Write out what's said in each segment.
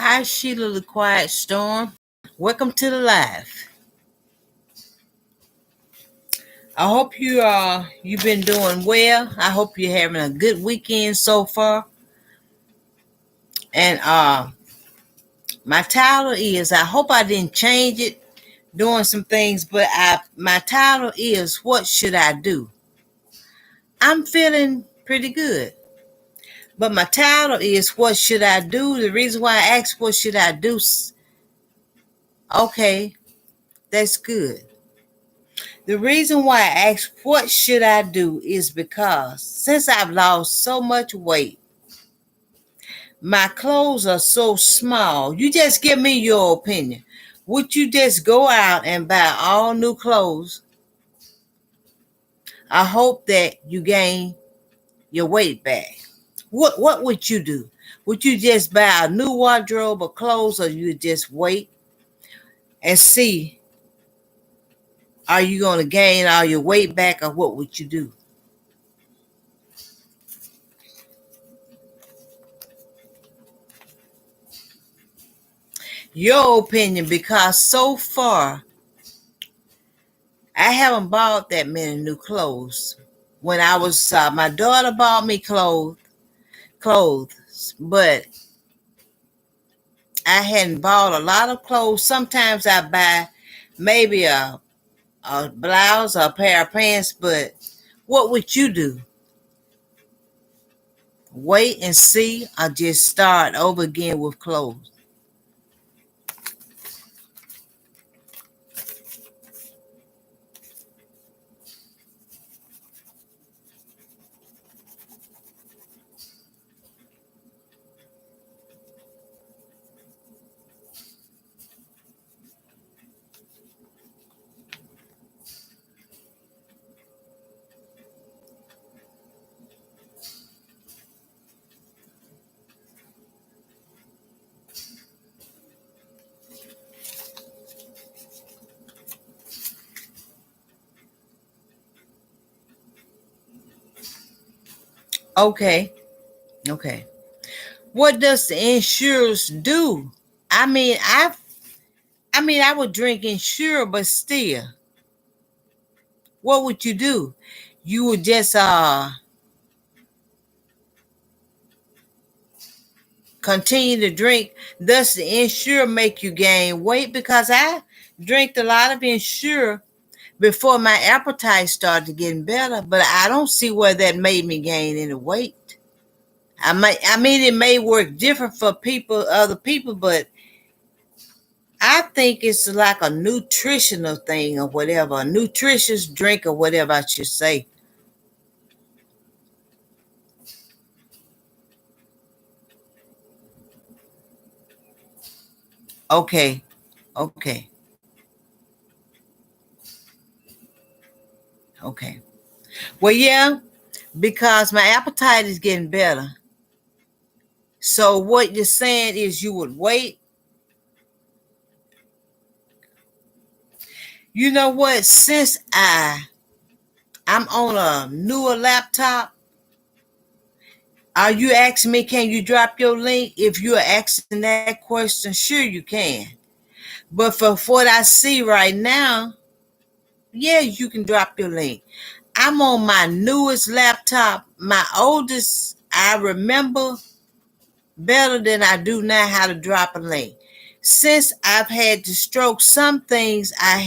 Hi, Sheila the Quiet Storm. Welcome to the live. I hope you've been doing well. I hope you're having a good weekend so far. And my title is, I hope I didn't change it doing some things, but my title is, what should I do? I'm feeling pretty good. But my title is, what should I do? The reason why I asked what should I do, okay, that's good. The reason why I asked what should I do is because since I've lost so much weight, my clothes are so small. You just give me your opinion. Would you just go out and buy all new clothes? I hope that you gain your weight back. What would you do? Would you just buy a new wardrobe of clothes, or you just wait and see, are you going to gain all your weight back, or what would you do? Your opinion, because so far I haven't bought that many new clothes. When I was my daughter bought me clothes, but I hadn't bought a lot of clothes. Sometimes I buy maybe a blouse or a pair of pants, but what would you do? Wait and see, or just start over again with clothes? Okay, okay. What does the insurance do? I mean, I would drink Ensure, but still, what would you do? You would just continue to drink. Does the Ensure make you gain weight? Because I drank a lot of Ensure before my appetite started getting better, but I don't see where that made me gain any weight. I mean, it may work different for other people, but I think it's like a nutritional thing or whatever, a nutritious drink or whatever I should say. Okay, okay, okay. Well, yeah, because my appetite is getting better. So what you're saying is you would wait. You know what? Since I'm on a newer laptop, are you asking me, can you drop your link? If you're asking that question, sure you can. But for what I see right now, yeah, you can drop your link. I'm on my newest laptop. My oldest, I remember better than I do now how to drop a link. Since I've had to stroke, some things I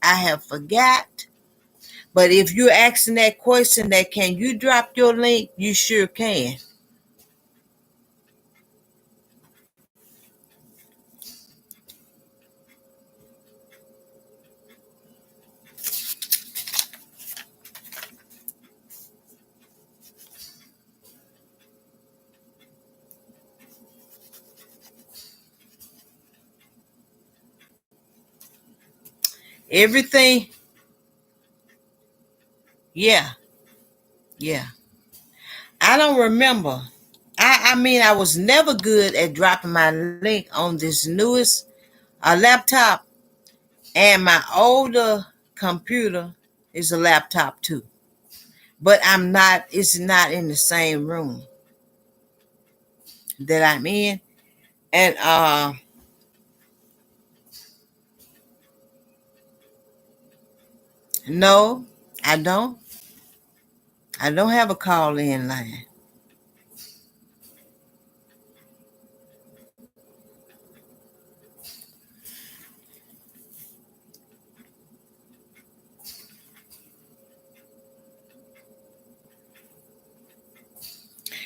have forgot. But if you're asking that question, that can you drop your link, you sure can. Everything, yeah, yeah. I don't remember. I mean, I was never good at dropping my link on this newest laptop, and my older computer is a laptop too. But it's not in the same room that I'm in. And no, I don't. I don't have a call in line.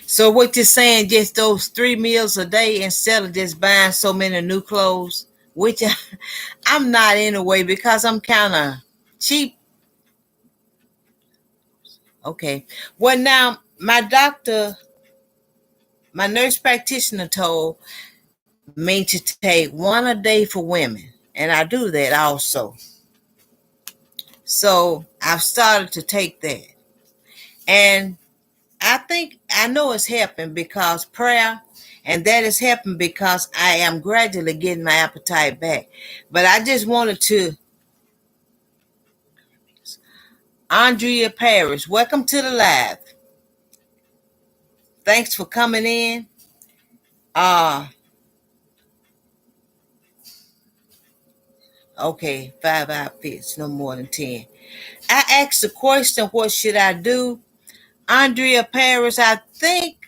So what you're saying, just those 3 meals a day instead of just buying so many new clothes, which I'm not anyway because I'm kind of cheap. Okay. Well, now my nurse practitioner told me to take one a day for women, and I do that also. So I've started to take that, and I know it's helping because prayer, and that is helping because I am gradually getting my appetite back. But I just wanted to, Andrea Paris, welcome to the live. Thanks for coming in. Uh, okay, 5 outfits, no more than 10. I asked the question, what should I do? Andrea Paris, I think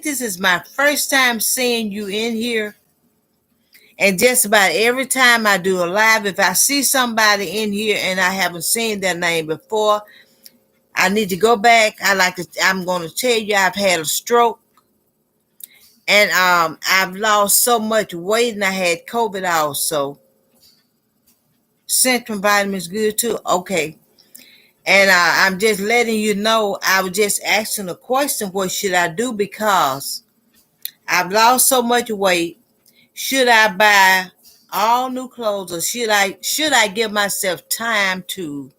this is my first time seeing you in here. And just about every time I do a live, if I see somebody in here and I haven't seen their name before, I need to go back. I'm going to tell you I've had a stroke, and I've lost so much weight, and I had COVID also. Centrum vitamins good too. Okay. And I'm just letting you know, I was just asking a question, what should I do? Because I've lost so much weight. Should I buy all new clothes, or should I give myself time to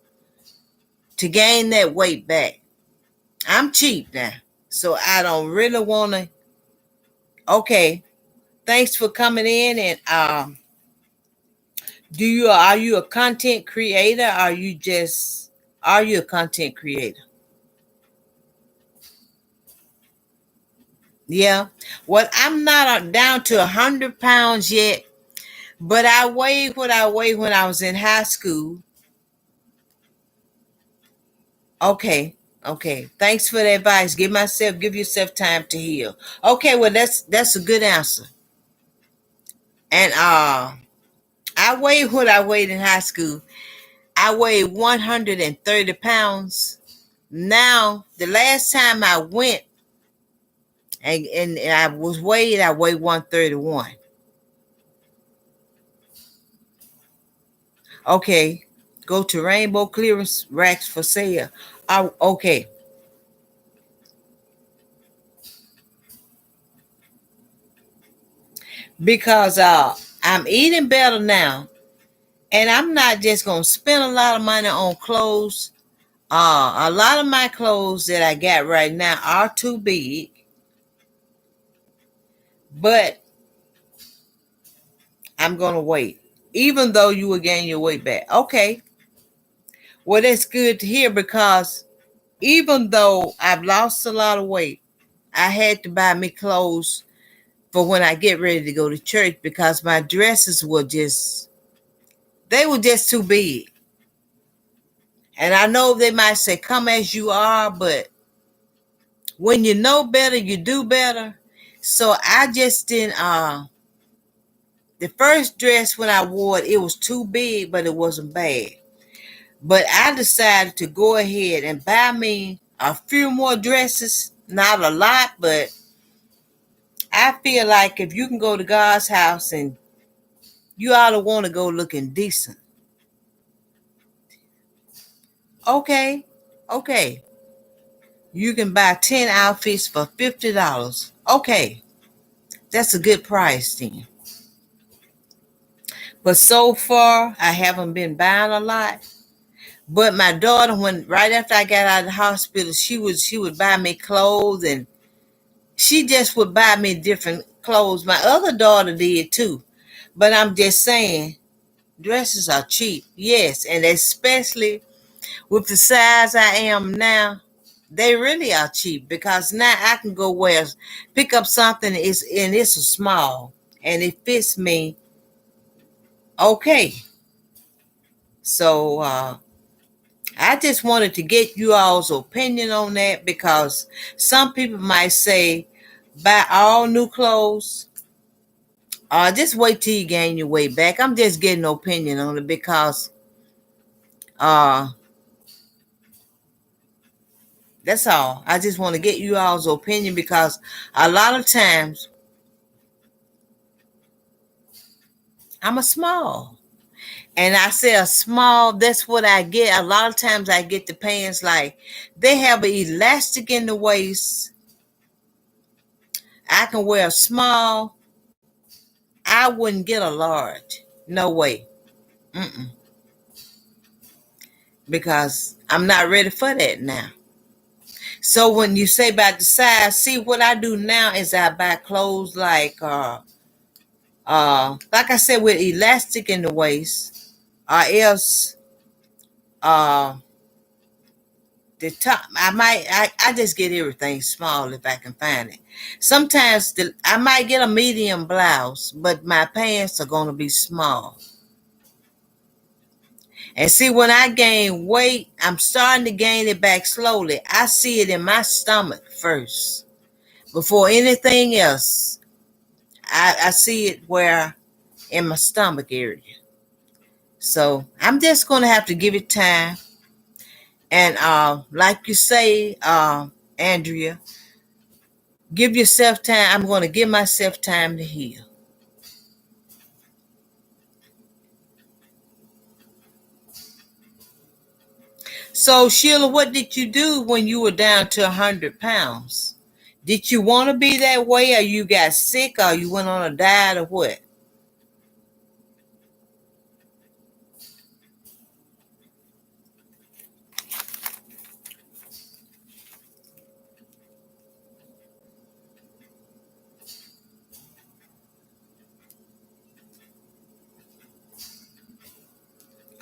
gain that weight back? I'm cheap now, so I don't really want to. Okay, thanks for coming in. And are you a content creator? Are you a content creator? Yeah. Well, I'm not down to 100 pounds yet, but I weighed what I weighed when I was in high school. Okay. Okay. Thanks for the advice. Give yourself time to heal. Okay, well that's a good answer. And I weighed what I weighed in high school. I weighed 130 pounds. Now, the last time I went and I weighed 131. Okay. Go to Rainbow Clearance Racks for sale. Okay. Because I'm eating better now, and I'm not just gonna spend a lot of money on clothes. A lot of my clothes that I got right now are too big, but I'm gonna wait. Even though you will gain your weight back. Okay. Well, that's good to hear because even though I've lost a lot of weight, I had to buy me clothes for when I get ready to go to church because my dresses they were just too big. And I know they might say, come as you are, but when you know better, you do better. So I just didn't, the first dress when I wore it, it was too big, but it wasn't bad. But I decided to go ahead and buy me a few more dresses. Not a lot, but I feel like if you can go to God's house and you ought to want to go looking decent. Okay, okay. You can buy 10 outfits for $50. Okay, that's a good price then. But so far, I haven't been buying a lot. But my daughter, when right after I got out of the hospital, she would buy me clothes, and she just would buy me different clothes. My other daughter did too. But I'm just saying, dresses are cheap, yes, and especially with the size I am now, They really are cheap because now I can go where pick up something is and it's a small and it fits me okay. So I just wanted to get you all's opinion on that because some people might say buy all new clothes. Just wait till you gain your weight back. I'm just getting an opinion on it because uh that's all. I just want to get you all's opinion because a lot of times I'm a small. And I say a small, that's what I get. A lot of times I get the pants like they have an elastic in the waist. I can wear a small. I wouldn't get a large. No way. Mm-mm. Because I'm not ready for that now. So when you say about the size, see what I do now is I buy clothes like I said with elastic in the waist, or else uh the top I just get everything small if I can find it. Sometimes I might get a medium blouse, but my pants are gonna be small. And see, when I gain weight, I'm starting to gain it back slowly. I see it in my stomach first before anything else. I see it where in my stomach area. So I'm just gonna have to give it time. And like you say, Andrea, give yourself time. I'm gonna give myself time to heal. So Sheila, what did you do when you were down to 100 pounds? Did you want to be that way, or you got sick, or you went on a diet, or what?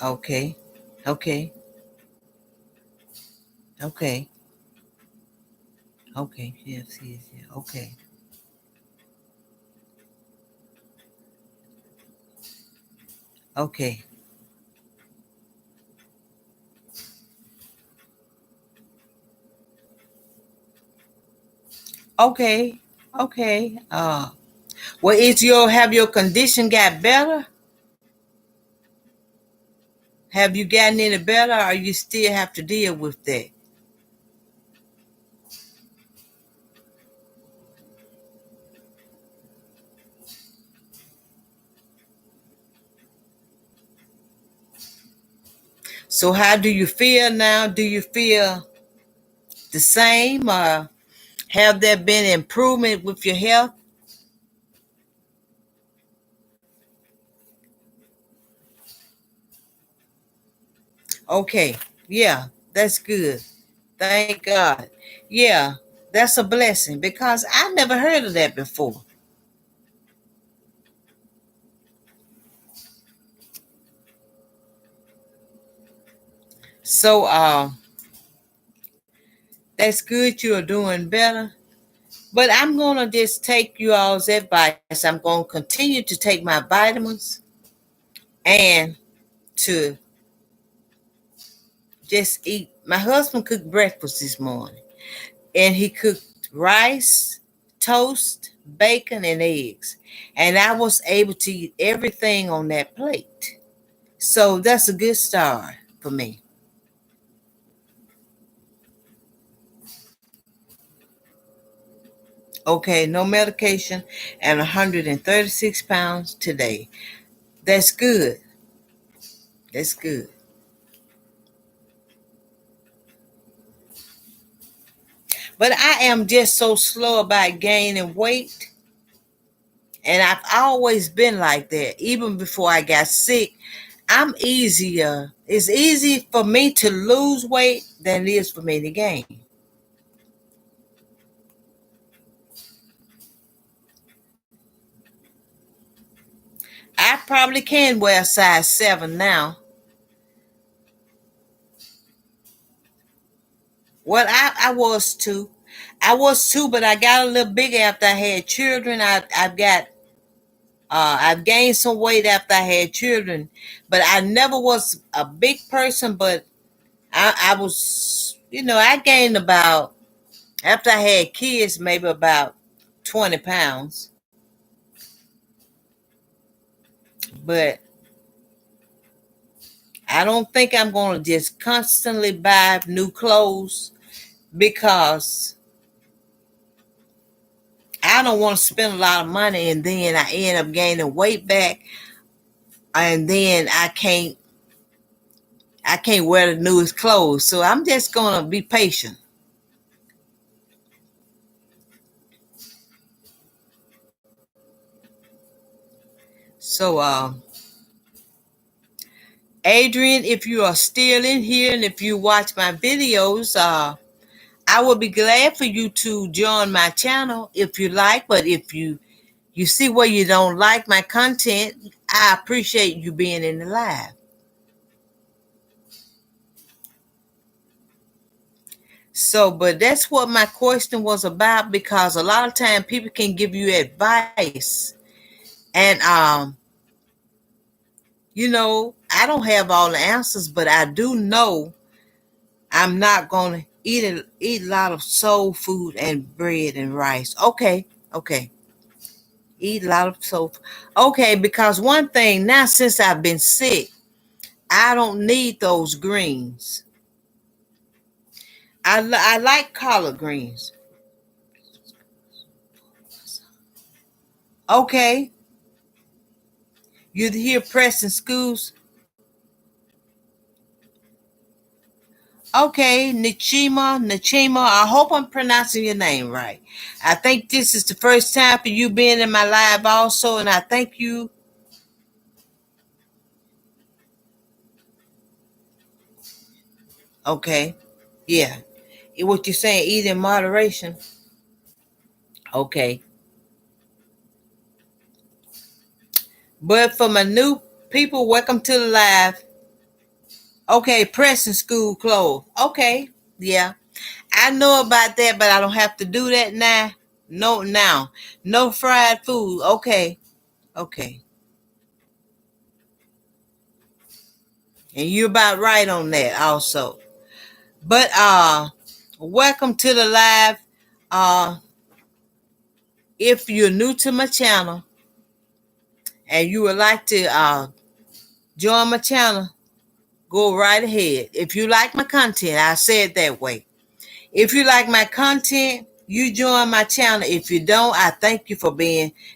Okay, okay, okay, okay. Yes, yes, yes. Okay, okay, okay, okay. Well, is your have your condition got better? Have you gotten any better, or you still have to deal with that? So, how do you feel now? Do you feel the same, or have there been improvement with your health? Okay, yeah, that's good. Thank God. Yeah, that's a blessing because I never heard of that before. So, that's good. You're doing better. But I'm gonna just take you all's advice. I'm gonna continue to take my vitamins and to just eat. My husband cooked breakfast this morning, and he cooked rice, toast, bacon, and eggs. And I was able to eat everything on that plate. So that's a good start for me. Okay, no medication and 136 pounds today. That's good. That's good. But I am just so slow about gaining weight. And I've always been like that. Even before I got sick, I'm easier. It's easy for me to lose weight than it is for me to gain. I probably can wear a size 7 now. Well, I was too. I was too, but I got a little bigger after I had children. I've gained some weight after I had children, but I never was a big person. But I was, I gained about, after I had kids, maybe about 20 pounds. But I don't think I'm going to just constantly buy new clothes because I don't want to spend a lot of money and then I end up gaining weight back and then I can't wear the newest clothes. So I'm just going to be patient. So Adrian, if you are still in here and if you watch my videos, I will be glad for you to join my channel if you like, but if you see where you don't like my content, I appreciate you being in the live. So, but that's what my question was about because a lot of time people can give you advice and I don't have all the answers, but I do know I'm not going to eat a lot of soul food and bread and rice. Okay. Okay. Eat a lot of soul. Okay, because one thing now since I've been sick, I don't need those greens. I like collard greens. Okay. You hear Preston Schools? Okay, Nichima. I hope I'm pronouncing your name right. I think this is the first time for you being in my live also, and I thank you. Okay. Yeah. What you're saying, eat in moderation. Okay. But for my new people, welcome to the live. Okay, Preston School clothes. Okay. Yeah. I know about that, but I don't have to do that now. No, now. No fried food. Okay. Okay. And you're about right on that also. But welcome to the live. Uh if you're new to my channel and you would like to join my channel, go right ahead. If you like my content, I say it that way. If you like my content, you join my channel. If you don't, I thank you for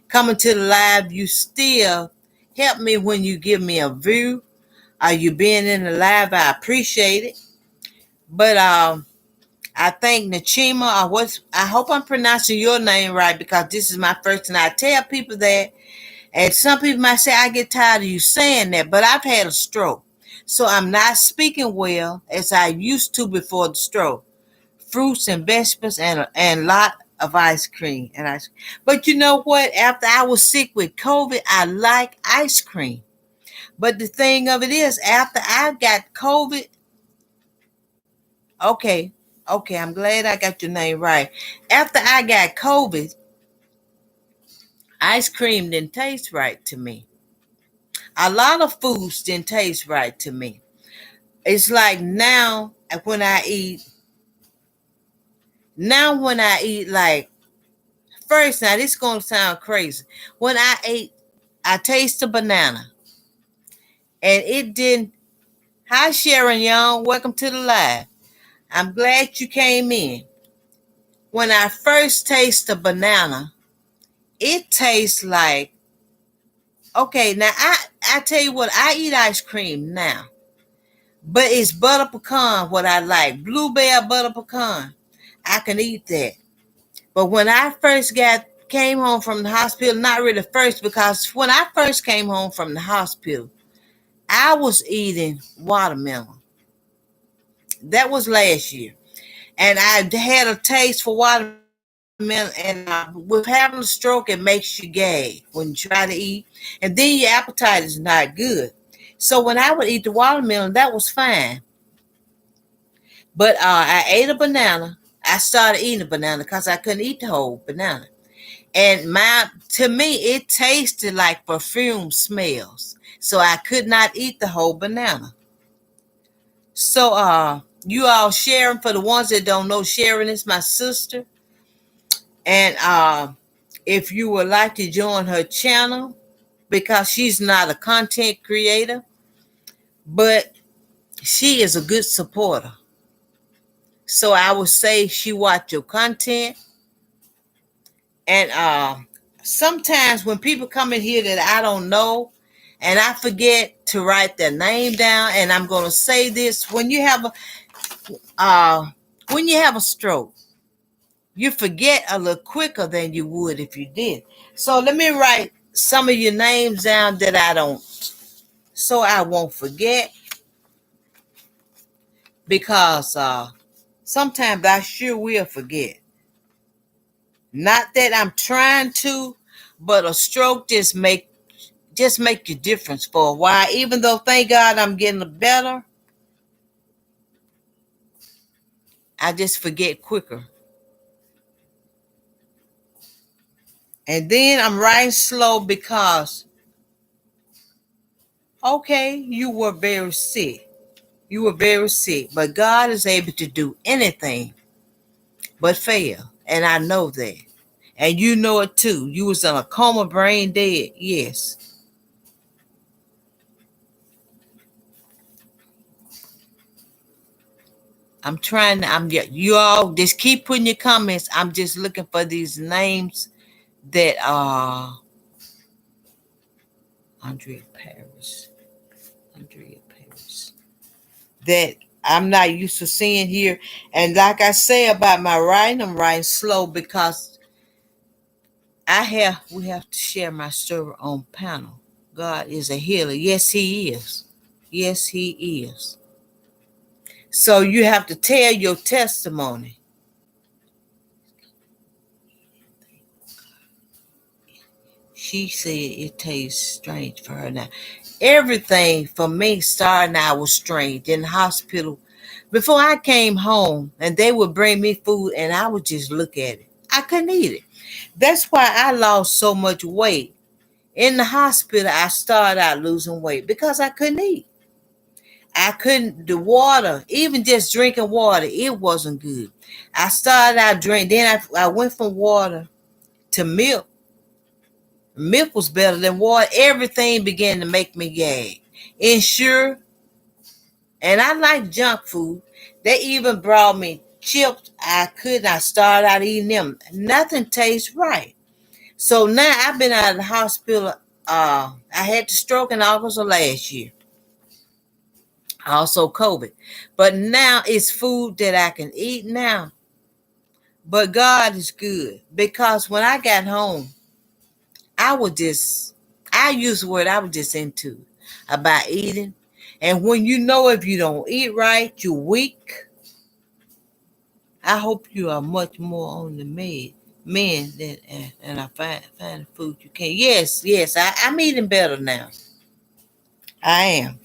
coming to the live. You still help me when you give me a view. Are you being in the live? I appreciate it. But I thank Nachima. I hope I'm pronouncing your name right because this is my first, and I tell people that. And some people might say I get tired of you saying that, but I've had a stroke, so I'm not speaking well as I used to before the stroke. Fruits and vegetables and a lot of ice cream and ice. But you know what? After I was sick with COVID, I like ice cream. But the thing of it is, after I got COVID, okay, okay, I'm glad I got your name right. After I got COVID, ice cream didn't taste right to me. A lot of foods didn't taste right to me. It's like when I eat, when I eat like first, now this is gonna sound crazy. When I taste a banana and it didn't. Hi Sharon Young, welcome to the live. I'm glad you came in. When I first taste a banana, it tastes like okay. Now I tell you what, I eat ice cream now, but it's butter pecan what I like. Blueberry butter pecan. I can eat that. But when I first came home from the hospital, not really first, because when I first came home from the hospital, I was eating watermelon. That was last year. And I had a taste for watermelon. And with having a stroke, it makes you gag when you try to eat. And then your appetite is not good. So when I would eat the watermelon, that was fine. But I ate a banana. I started eating a banana because I couldn't eat the whole banana. And to me, it tasted like perfume smells. So I could not eat the whole banana. So you all sharing, for the ones that don't know, Sharon is my sister. And if you would like to join her channel, because she's not a content creator, but she is a good supporter. So I would say she watch your content. And sometimes when people come in here that I don't know, and I forget to write their name down, and I'm going to say this: when you have a stroke, you forget a little quicker than you would if you did. So let me write some of your names down that I don't, so I won't forget, because sometimes I sure will forget. Not that I'm trying to, but a stroke just make a difference for a while. Even though, thank God, I'm getting better, I just forget quicker. And then I'm writing slow because, okay, you were very sick. You were very sick, but God is able to do anything but fail. And I know that. And you know it too. You was in a coma, brain dead. Yes. You all just keep putting your comments. I'm just looking for these names that are Andrea Paris. Andrea Paris. That I'm not used to seeing here. And like I say about my writing, I'm writing slow because we have to share my story on panel. God is a healer. Yes, He is. Yes, He is. So you have to tell your testimony. She said it tastes strange for her now. Everything for me starting out was strange in the hospital. Before I came home, and they would bring me food, and I would just look at it. I couldn't eat it. That's why I lost so much weight. In the hospital, I started out losing weight because I couldn't eat. I couldn't, the water, even just drinking water, it wasn't good. I started out drinking, then I went from water to milk. Milk was better than water. Everything began to make me gag. Ensure, and I like junk food. They even brought me chips. I could not start out eating them. Nothing tastes right. So now I've been out of the hospital. I had the stroke in August of last year. Also COVID. But now it's food that I can eat now. But God is good, because when I got home, I use the word, I was just into about eating. And when you know if you don't eat right, you're weak. I hope you are much more on the men than, and I find the food you can. Yes, I'm eating better now. I am.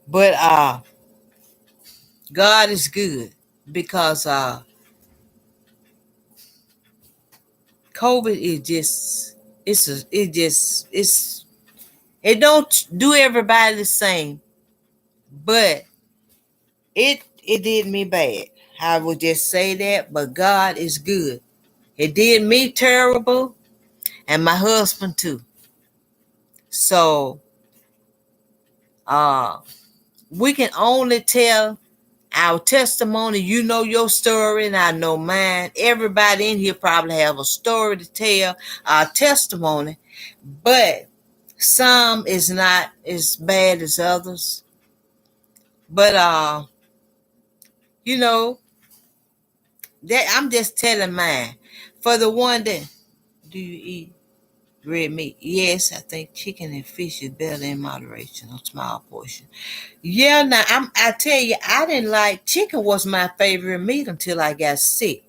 But God is good, because COVID is just it don't do everybody the same, but it did me bad. I would just say that, but God is good. It did me terrible, and my husband too. So uh we can only tell our testimony. You know your story, and I know mine. Everybody in here probably have a story to tell, our testimony, but some is not as bad as others. But you know, that I'm just telling mine. For the one that, do you eat red meat? Yes, I think chicken and fish is better in moderation, a small portion. Yeah, now I tell you, I didn't like chicken, was my favorite meat until I got sick.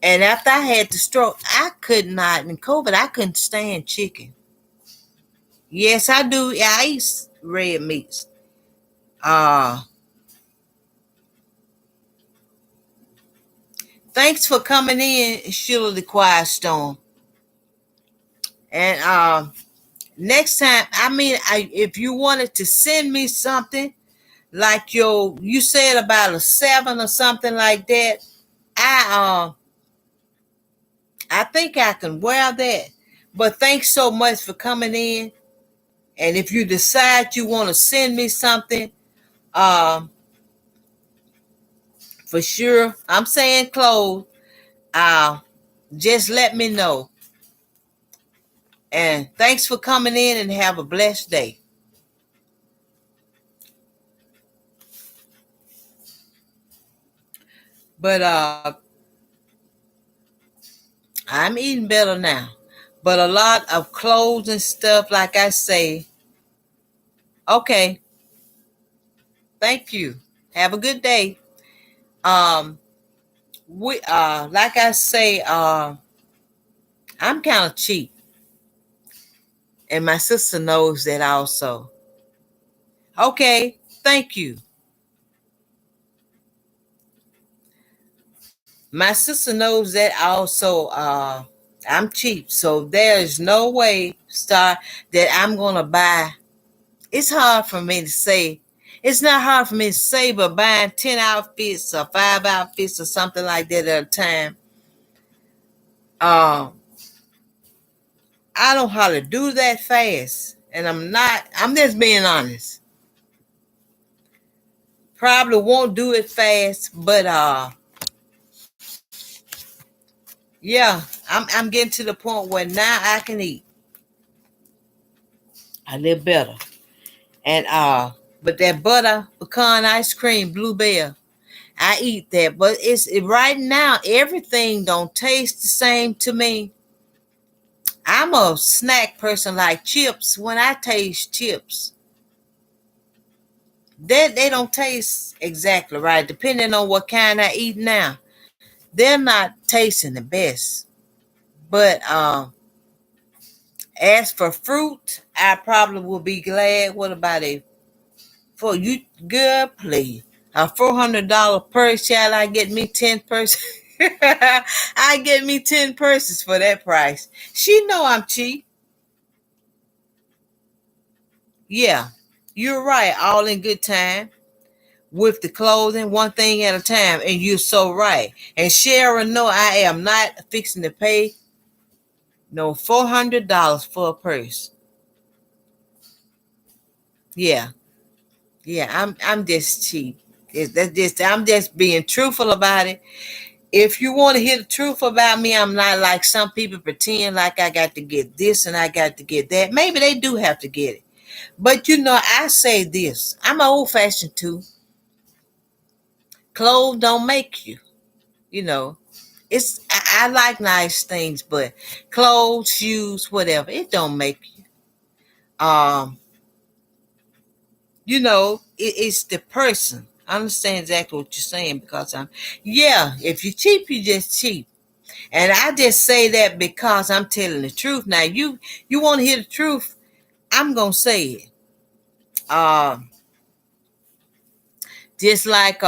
And after I had the stroke, I could not, in COVID, I couldn't stand chicken. Yes, I do. Yeah, I eat red meats. Uh, Thanks for coming in, Sheila the Quiet Storm. And next time, if you wanted to send me something like you said about a 7 or something like that, I I think I can wear that. But thanks so much for coming in. And if you decide you want to send me something, um, for sure, I'm saying clothes. Uh, just let me know. And thanks for coming in and have a blessed day. But I'm eating better now. But a lot of clothes and stuff, like I say, okay, thank you. Have a good day. Um, we like I say, I'm kind of cheap, and my sister knows that also. Okay, thank you. My sister knows that also. I'm cheap, so there is no way, Star, that I'm gonna buy. It's hard for me to say. It's not hard for me to say, but buying 10 outfits or 5 outfits or something like that at a time. Um, I don't know how to do that fast, and I'm not. I'm just being honest. Probably won't do it fast, but yeah, I'm getting to the point where now I can eat a little better. And but that butter pecan ice cream, bluebell, I eat that. But right now everything don't taste the same to me. I'm a snack person like chips. When I taste chips, they don't taste exactly right. Depending on what kind I eat now, they're not tasting the best. But as for fruit, I probably will be glad. What about a for you? Good, please. A $400 purse, child. I get me 10 purses. I get me 10 purses for that price. She know I'm cheap. Yeah, you're right. All in good time with the clothing, one thing at a time. And you're so right. And Sharon, no, I am not fixing to pay no $400 for a purse. Yeah, yeah. I'm just cheap. That's just I'm just being truthful about it. If you want to hear the truth about me, I'm not like some people pretend like I got to get this and I got to get that. Maybe they do have to get it. But I say this. I'm old fashioned too. Clothes don't make you. You know, I like nice things, but clothes, shoes, whatever, it don't make you. Um, it's the person. I understand exactly what you're saying because yeah, if you're cheap, you just cheap. And I just say that because I'm telling the truth. Now you want to hear the truth, I'm gonna say it. Um, just like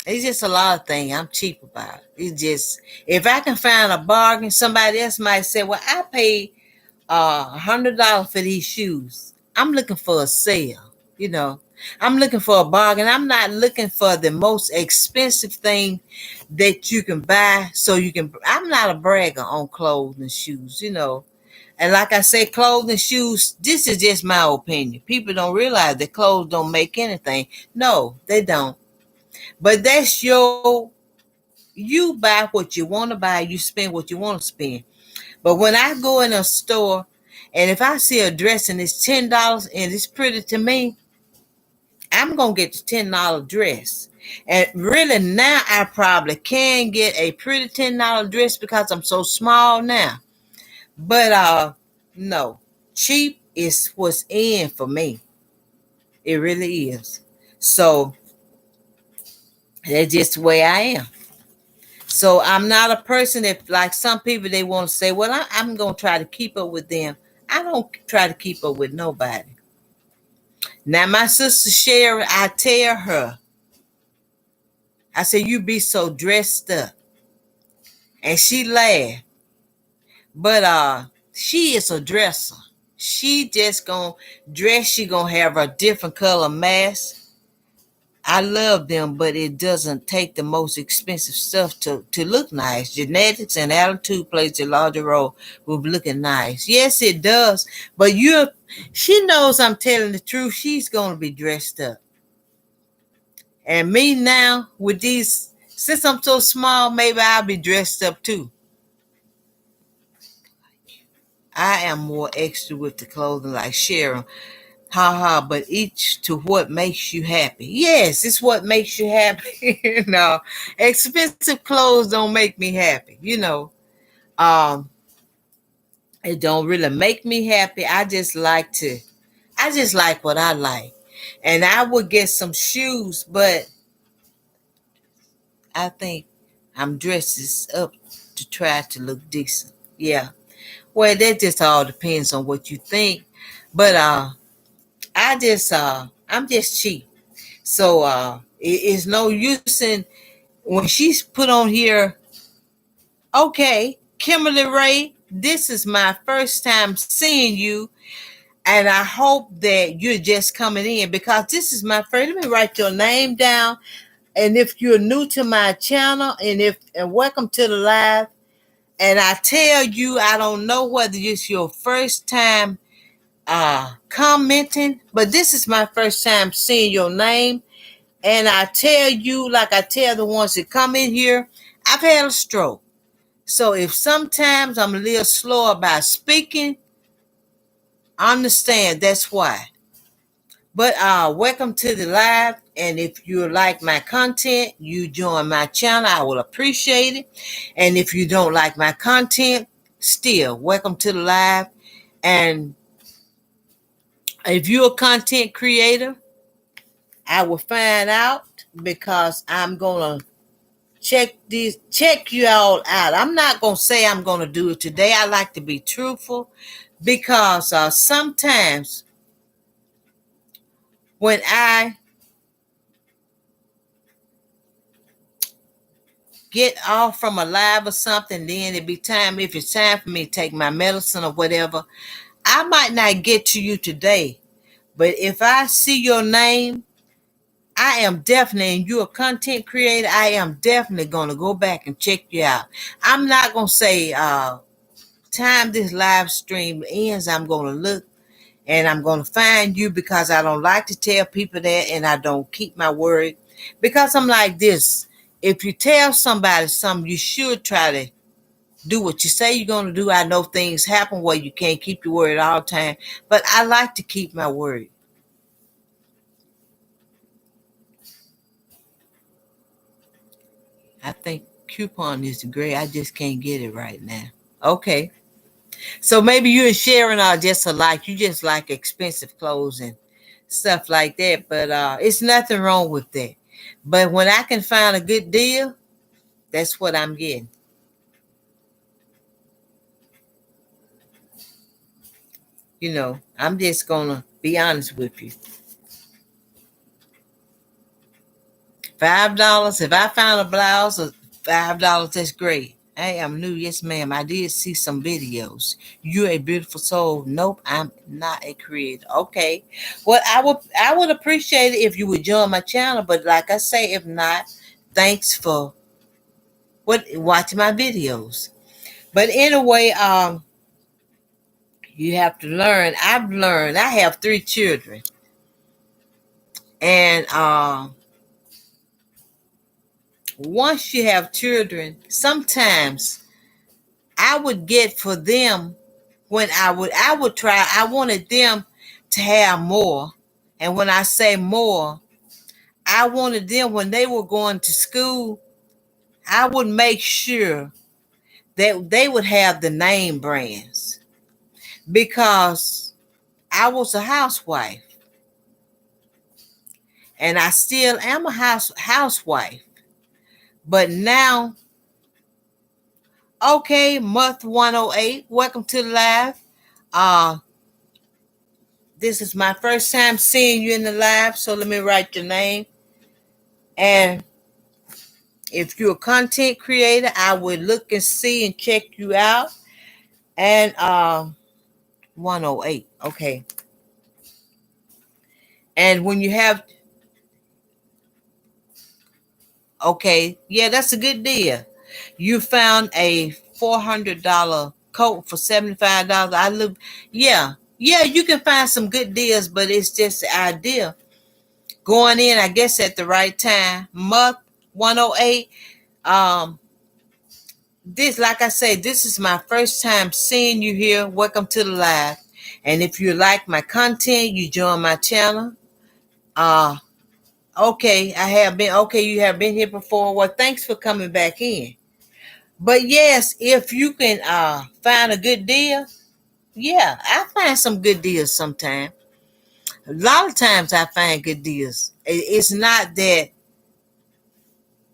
it's just a lot of things I'm cheap about. It's just if I can find a bargain, somebody else might say, "Well, I paid $100 for these shoes. I'm looking for a sale." You know, I'm looking for a bargain. I'm not looking for the most expensive thing that you can buy. So you can. I'm not a bragger on clothes and shoes. And like I say, clothes and shoes. This is just my opinion. People don't realize that clothes don't make anything. No, they don't. But that's you buy what you want to buy. You spend what you want to spend. But when I go in a store and if I see a dress and it's $10 and it's pretty to me, I'm gonna get the $10 dress. And really now I probably can get a pretty $10 dress because I'm so small now. But no. Cheap is what's in for me. It really is. So that's just the way I am. So I'm not a person that like some people they want to say, well, I'm gonna try to keep up with them. I don't try to keep up with nobody. Now, my sister Sherry, I tell her, I say, you be so dressed up. And she laughed. But she is a dresser. She just gonna dress, she gonna have a different color mask. I love them, but it doesn't take the most expensive stuff to look nice. Genetics and attitude plays a larger role with looking nice. Yes, it does. But she knows I'm telling the truth. She's gonna be dressed up. And me now, with these, since I'm so small, maybe I'll be dressed up too. I am more extra with the clothing, like Sharon. Ha ha, but each to what makes you happy. Yes, it's what makes you happy. No, expensive clothes don't make me happy. Um, it don't really make me happy. I just like what I like. And I would get some shoes, but I think I'm dresses up to try to look decent. Yeah. Well, that just all depends on what you think. But I'm just cheap. So it's no use in when she's put on here, okay, Kimberly Ray, this is my first time seeing you. And I hope that you're just coming in because this is my first. Let me write your name down. And if you're new to my channel, and welcome to the live. And I tell you, I don't know whether it's your first time commenting, but this is my first time seeing your name. And I tell you, like I tell the ones that come in here, I've had a stroke. So if sometimes I'm a little slow about speaking, understand that's why. But welcome to the live. And if you like my content, you join my channel. I will appreciate it. And if you don't like my content, still welcome to the live. And if you're a content creator, I will find out because I'm gonna check you all out. I'm not gonna say I'm gonna do it today. I like to be truthful because sometimes when I get off from a live or something, then it be time, if it's time for me to take my medicine or whatever, I might not get to you today. But if I see your name, I am definitely, and you're a content creator, I am definitely going to go back and check you out. I'm not going to say, time this live stream ends, I'm going to look and I'm going to find you because I don't like to tell people that and I don't keep my word. Because I'm like this, if you tell somebody something, you should try to do what you say you're going to do. I know things happen where you can't keep your word all the time, but I like to keep my word. I think coupon is great. I just can't get it right now. Okay. So maybe you and Sharon are just alike. You just like expensive clothes and stuff like that. But it's nothing wrong with that. But when I can find a good deal, that's what I'm getting. I'm just gonna be honest with you. $5. If I found a blouse of $5, that's great. Hey, I'm new. Yes, ma'am. I did see some videos. You're a beautiful soul. Nope, I'm not a creator. Okay. Well, I would appreciate it if you would join my channel. But like I say, if not, thanks for watching my videos. But anyway, you have to learn. I've learned. I have 3 children, and once you have children, sometimes I would get for them when I would try, I wanted them to have more. And when I say more, I wanted them when they were going to school, I would make sure that they would have the name brands because I was a housewife and I still am a housewife. But now, okay, month 108, welcome to the live. This is my first time seeing you in the live, so let me write your name. And if you're a content creator, I would look and see and check you out. And 108. Okay. And when you have, okay, yeah, that's a good deal. You found a $400 coat for $75. I live, yeah, yeah, you can find some good deals, but it's just the idea. Going in, I guess, at the right time. Month 108. Um, this, like I said, this is my first time seeing you here. Welcome to the live. And if you like my content, you join my channel. Uh, okay, I have been, okay, you have been here before. Well, thanks for coming back in. But yes, if you can find a good deal, yeah, I find some good deals sometimes. A lot of times I find good deals. It's not that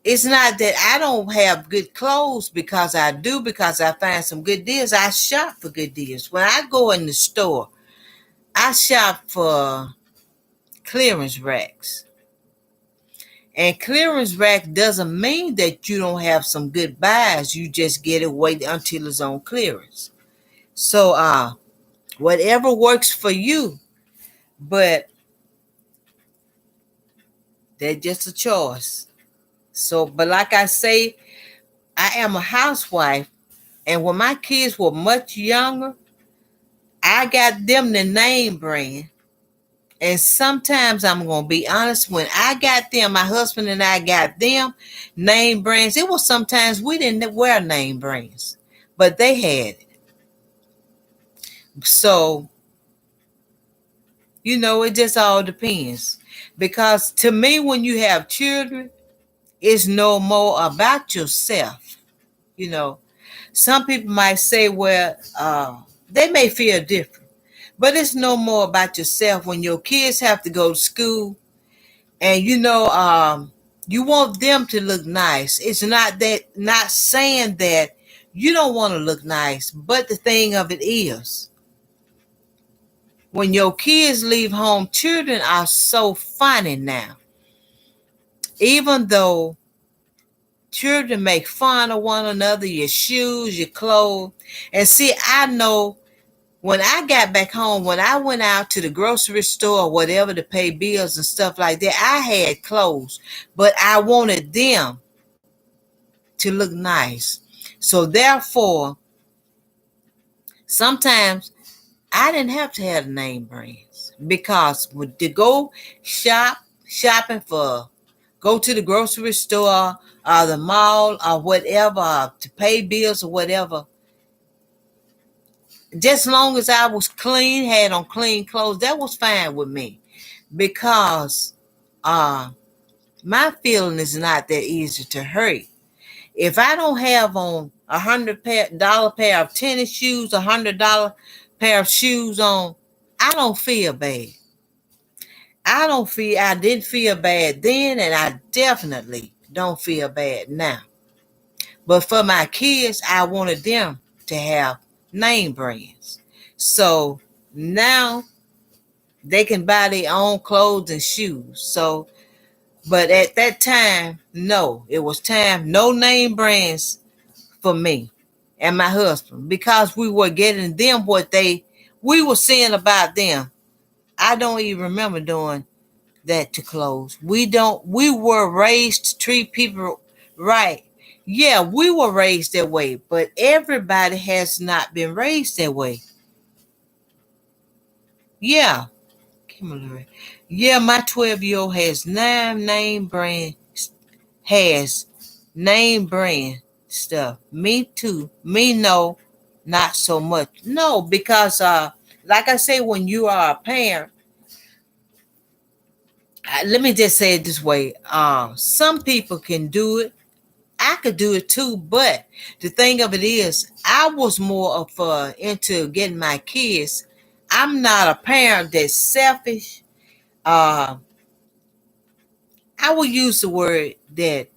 I don't have good clothes, because I do, because I find some good deals. I shop for good deals. When I go in the store, I shop for clearance racks. And clearance rack doesn't mean that you don't have some good buys. You just get it, wait until it's on clearance. So whatever works for you, but that's just a choice. So, but like I say, I am a housewife, and when my kids were much younger, I got them the name brand. And sometimes I'm going to be honest, when I got them, my husband and I got them name brands. It was sometimes we didn't wear name brands, but they had it. So, it just all depends. Because to me, when you have children, it's no more about yourself. Some people might say, well, they may feel different, but it's no more about yourself when your kids have to go to school. And you want them to look nice. It's not saying that you don't want to look nice, but the thing of it is, when your kids leave home, children are so funny now. Even though children make fun of one another, your shoes, your clothes. And see, I know when I got back home, when I went out to the grocery store or whatever to pay bills and stuff like that, I had clothes, but I wanted them to look nice. So therefore, sometimes I didn't have to have the name brands, because to go shopping for, go to the grocery store or the mall or whatever to pay bills or whatever, just long as I was clean, had on clean clothes, that was fine with me. Because my feeling is not that easy to hurt. If I don't have on $100 pair of tennis shoes, $100 pair of shoes on, I don't feel bad. I didn't feel bad then, and I definitely don't feel bad now. But for my kids, I wanted them to have name brands. So now they can buy their own clothes and shoes. So, but at that time, no, it was time, no name brands for me and my husband, because we were getting them we were seeing about them. I don't even remember doing that to clothes. We were raised to treat people right. Yeah, we were raised that way, but everybody has not been raised that way. Yeah, Kimberly. Yeah, my 12-year-old has name brand stuff. Me too. Me no, not so much. No, because like I say, when you are a parent, let me just say it this way. Some people can do it. I could do it too, but the thing of it is, I was more of into getting my kids. I'm not a parent that's selfish. Uh, I will use the word that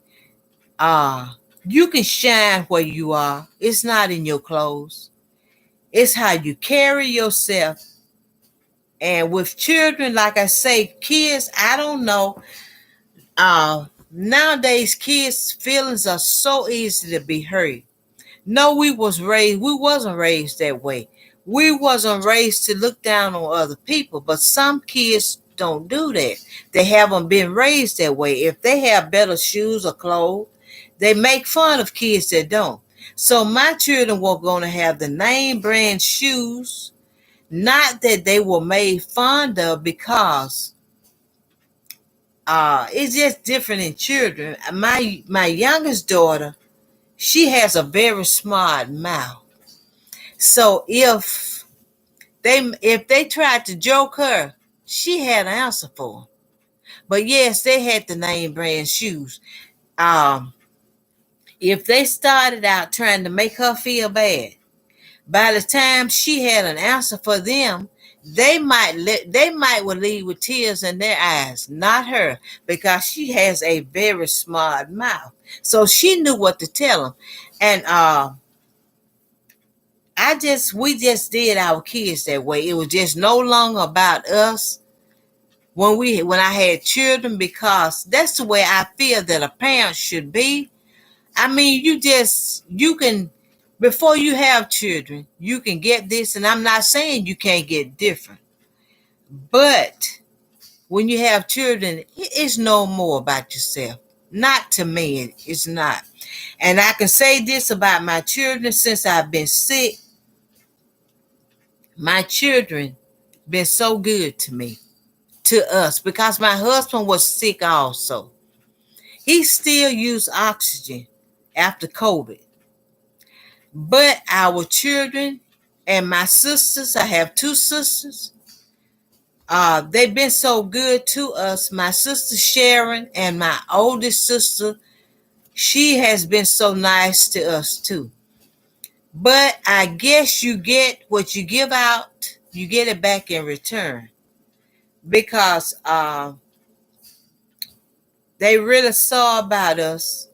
you can shine where you are. It's not in your clothes. It's how you carry yourself. And with children, like I say, kids, I don't know. Nowadays, kids' feelings are so easy to be hurt. No, we wasn't raised that way. We wasn't raised to look down on other people, but some kids don't do that. They haven't been raised that way. If they have better shoes or clothes, they make fun of kids that don't. So my children were going to have the name brand shoes, not that they were made fond of, because it's just different in children. My youngest daughter, she has a very smart mouth. So if they tried to joke her, she had an answer for them. But yes, they had the name brand shoes. Um, if they started out trying to make her feel bad, by the time she had an answer for them, they might leave with tears in their eyes, not her, because she has a very smart mouth. So she knew what to tell them, and we just did our kids that way. It was just no longer about us when I had children, because that's the way I feel that a parent should be. I mean, you can, before you have children, you can get this, and I'm not saying you can't get different, but when you have children, it's no more about yourself. Not to me, it's not. And I can say this about my children: since I've been sick, my children been so good to us, because my husband was sick also. He still used oxygen after COVID. But our children and my sisters, I have two sisters, they've been so good to us. My sister Sharon and my oldest sister, she has been so nice to us too. But I guess you get what you give out, you get it back in return, because they really saw about us.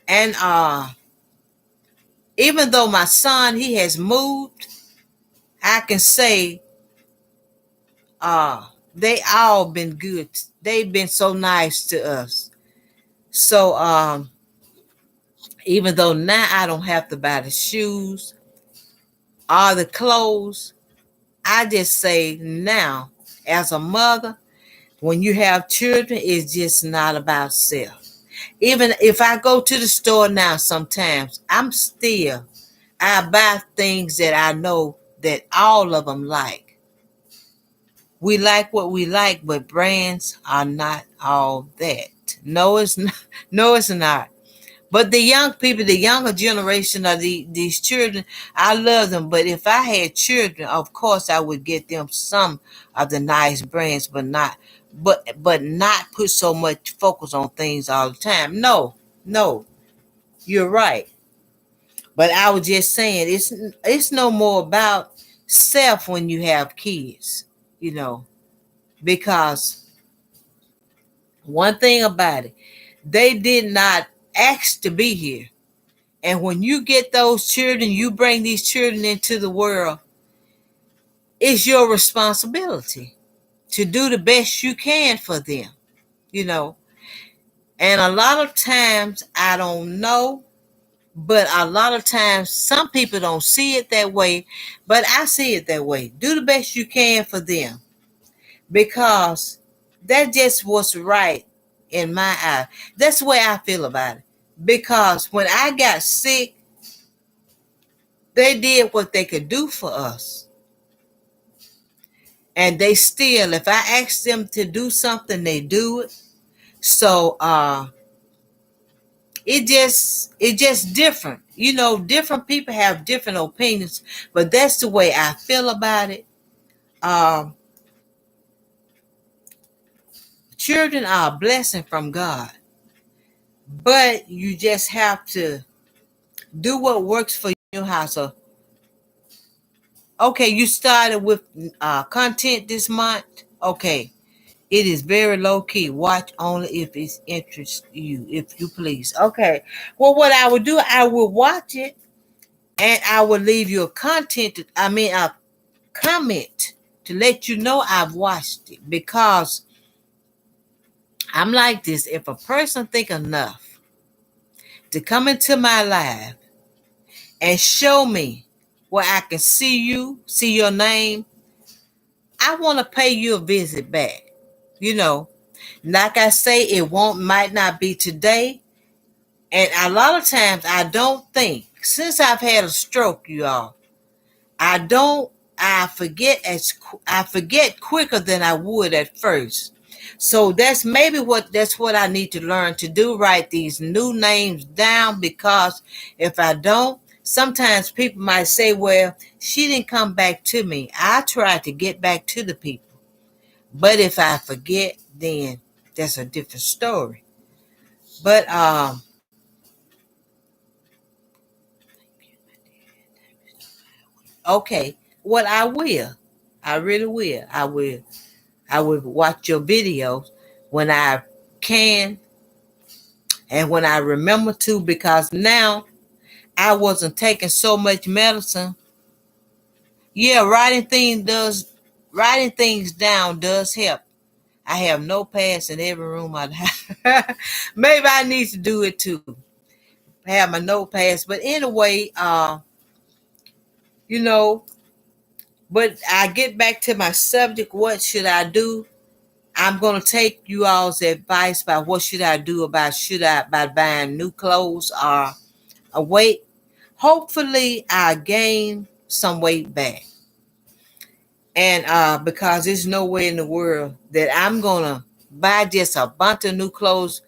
And even though my son, he has moved, I can say they all been good. They've been so nice to us. So even though now I don't have to buy the shoes or the clothes, I just say now, as a mother, when you have children, it's just not about self. Even if I go to the store now, sometimes I buy things that I know that all of them like. We like what we like, but brands are not all that. No, it's not. No, it's not. But the young people, the younger generation of these children, I love them. But if I had children, of course I would get them some of the nice brands, but not put so much focus on things all the time. No, no, you're right. But I was just saying, it's no more about self when you have kids, you know, because one thing about it, they did not ask to be here. And when you get those children, you bring these children into the world, it's your responsibility to do the best you can for them, you know. And a lot of times, I don't know, but a lot of times some people don't see it that way, but I see it that way. Do the best you can for them, because that just what's right in my eye. That's the way I feel about it. Because when I got sick, they did what they could do for us. And they still, if I ask them to do something, they do it. So it just different. You know, different people have different opinions, but that's the way I feel about it. Um, Children are a blessing from God, but you just have to do what works for your house. So, okay, you started with content this month. Okay, it is very low key. Watch only if it interests you, if you please. Okay. Well, what I would do, I will watch it, and I will leave you a comment to let you know I've watched it, because I'm like this. If a person think enough to come into my life and show me where I can see you, see your name, I want to pay you a visit back. You know, like I say, it might not be today. And a lot of times I don't think, since I've had a stroke, you all, I don't, I forget quicker than I would at first. So that's what I need to learn to do, write these new names down, because if I don't, sometimes people might say, well, she didn't come back to me. I try to get back to the people. But if I forget, then that's a different story. But okay, what I will. I really will. I will watch your videos when I can and when I remember to, because now I wasn't taking so much medicine. Yeah, writing things down does help. I have notepads in every room I have. Maybe I need to do it too. Have my notepads. But anyway, you know, but I get back to my subject. What should I do? I'm gonna take you all's advice about what should I do about by buying new clothes or a weight. Hopefully I gain some weight back. And because there's no way in the world that I'm gonna buy just a bunch of new clothes.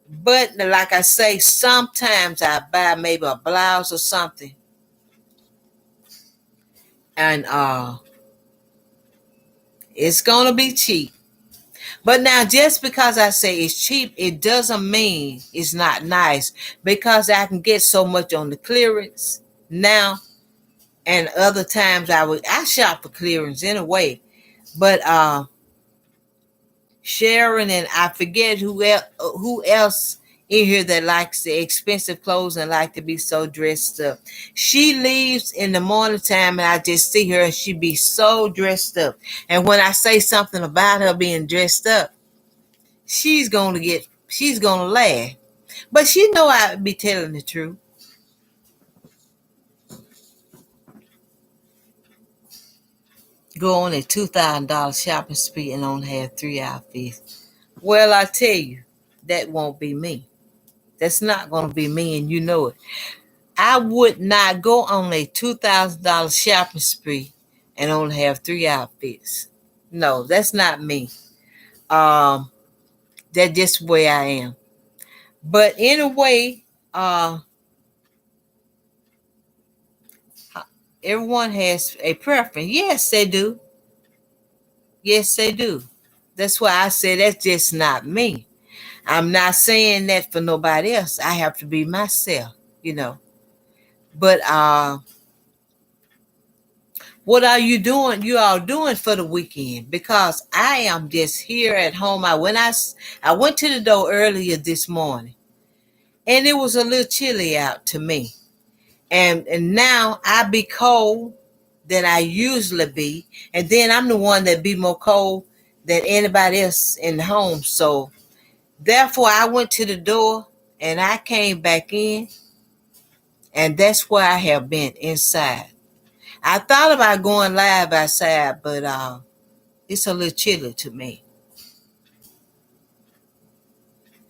But like I say, sometimes I buy maybe a blouse or something. And it's gonna be cheap. But now, just because I say it's cheap, it doesn't mean it's not nice, because I can get so much on the clearance now, and other times I shop for clearance anyway. But Sharon and I forget who else in here that likes the expensive clothes and like to be so dressed up. She leaves in the morning time and I just see her and she be so dressed up. And when I say something about her being dressed up, she's gonna laugh. But she know I be telling the truth. Go on a $2,000 shopping spree and only have 3 outfits. Well, I tell you, that won't be me. That's not gonna be me, and you know it. I would not go on a $2,000 shopping spree and only have 3 outfits. No, that's not me. Um, that's just where I am. But anyway, everyone has a preference. Yes, they do. Yes, they do. That's why I say that's just not me. I'm not saying that for nobody else. I have to be myself. But what are you doing? You all doing for the weekend? Because I am just here at home. I went to the door earlier this morning, and it was a little chilly out to me. And now I be cold than I usually be, and then I'm the one that be more cold than anybody else in the home. So therefore, I went to the door and I came back in, and that's where I have been inside. I thought about going live outside, but it's a little chilly to me.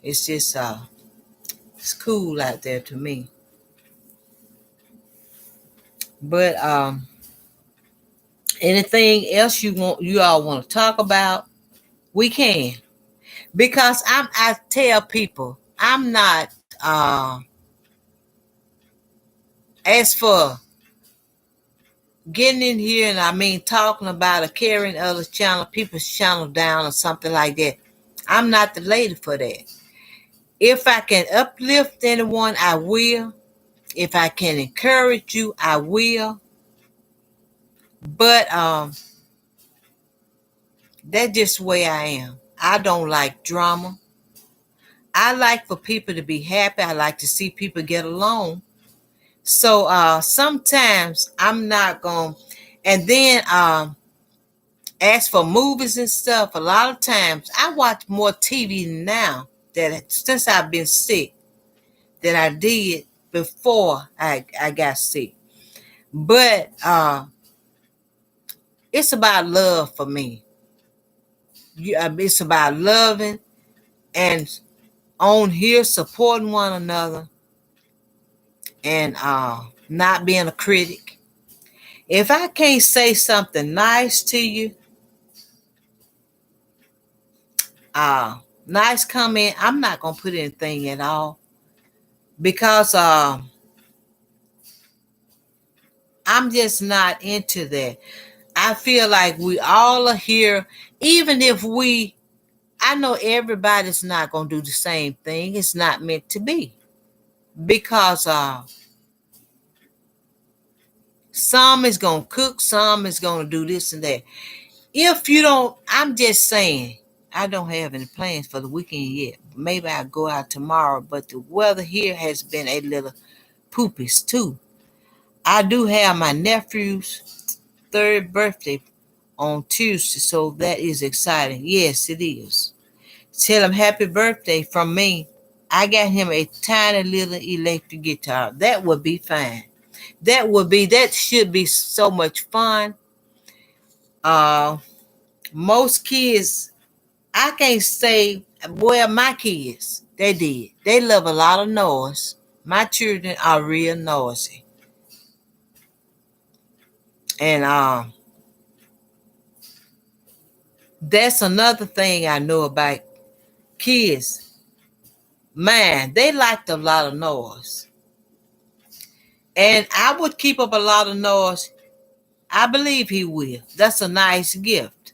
It's just it's cool out there to me. But anything else you all want to talk about, we can. Because I tell people I'm not as for getting in here and I mean talking about or carrying other channel, people's channel down or something like that. I'm not the lady for that. If I can uplift anyone, I will. If I can encourage you, I will. But that's just the way I am. I don't like drama. I like for people to be happy. I like to see people get along. So sometimes I'm not going, and then As for movies and stuff, a lot of times I watch more TV now that since I've been sick than I did before I got sick. But it's about love for me. It's about loving and on here supporting one another and not being a critic. If I can't say something nice to you, nice comment, I'm not gonna put anything at all because I'm just not into that. I feel like we all are here, even if I know everybody's not gonna do the same thing. It's not meant to be because some is gonna cook, some is gonna do this and that. If you don't, I'm just saying, I don't have any plans for the weekend yet. Maybe I'll go out tomorrow, but the weather here has been a little poopish too. I do have my nephew's third birthday on Tuesday, so that is exciting. Yes, it is. Tell him happy birthday from me. I got him a tiny little electric guitar. That would be fine. That should be so much fun. Uh, most kids, I can't say, well, my kids, they did. They love a lot of noise. My children are real noisy. And that's another thing I know about kids. Man, they liked a lot of noise. And I would keep up a lot of noise. I believe he will. That's a nice gift.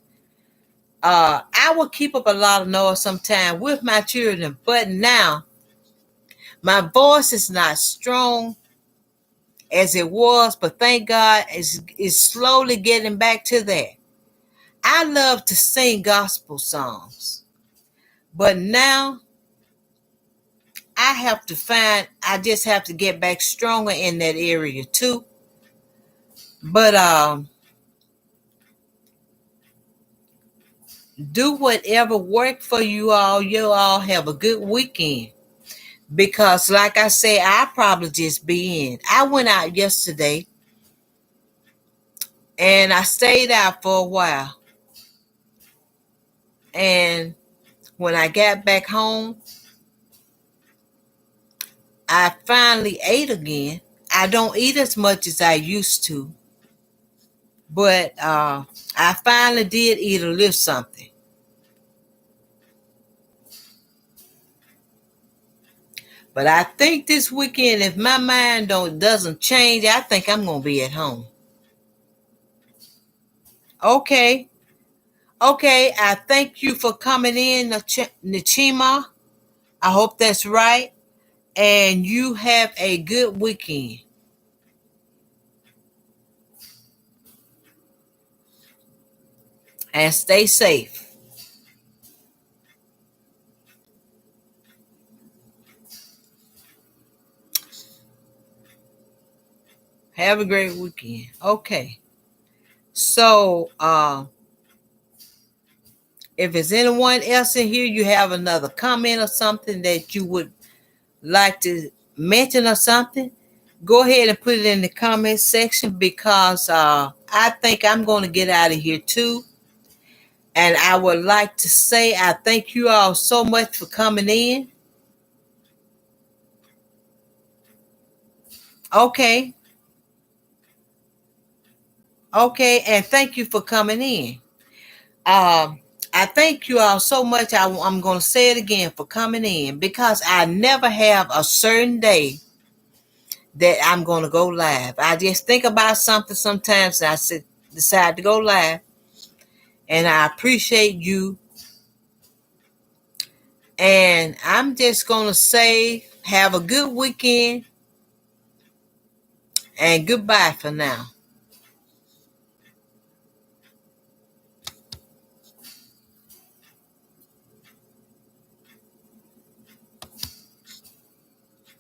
I would keep up a lot of noise sometime with my children, but now my voice is not strong as it was, but thank God it's slowly getting back to that. I love to sing gospel songs, but now I just have to get back stronger in that area too. But do whatever work for you all. You all have a good weekend. Because like I say, I probably just be in. I went out yesterday and I stayed out for a while. And when I got back home, I finally ate again. I don't eat as much as I used to, but I finally did eat a little something. But I think this weekend, if my mind doesn't change, I think I'm gonna be at home. Okay, okay. I thank you for coming in, Nachima. I hope that's right, and you have a good weekend. And stay safe. Have a great weekend. Okay. So, if there's anyone else in here, you have another comment or something that you would like to mention or something, go ahead and put it in the comment section because I think I'm going to get out of here too. And I would like to say I thank you all so much for coming in. Okay. Okay. And thank you for coming in. I thank you all so much. I'm going to say it again for coming in because I never have a certain day that I'm going to go live. I just think about something sometimes and decide to go live. And I appreciate you. And I'm just going to say, have a good weekend and goodbye for now.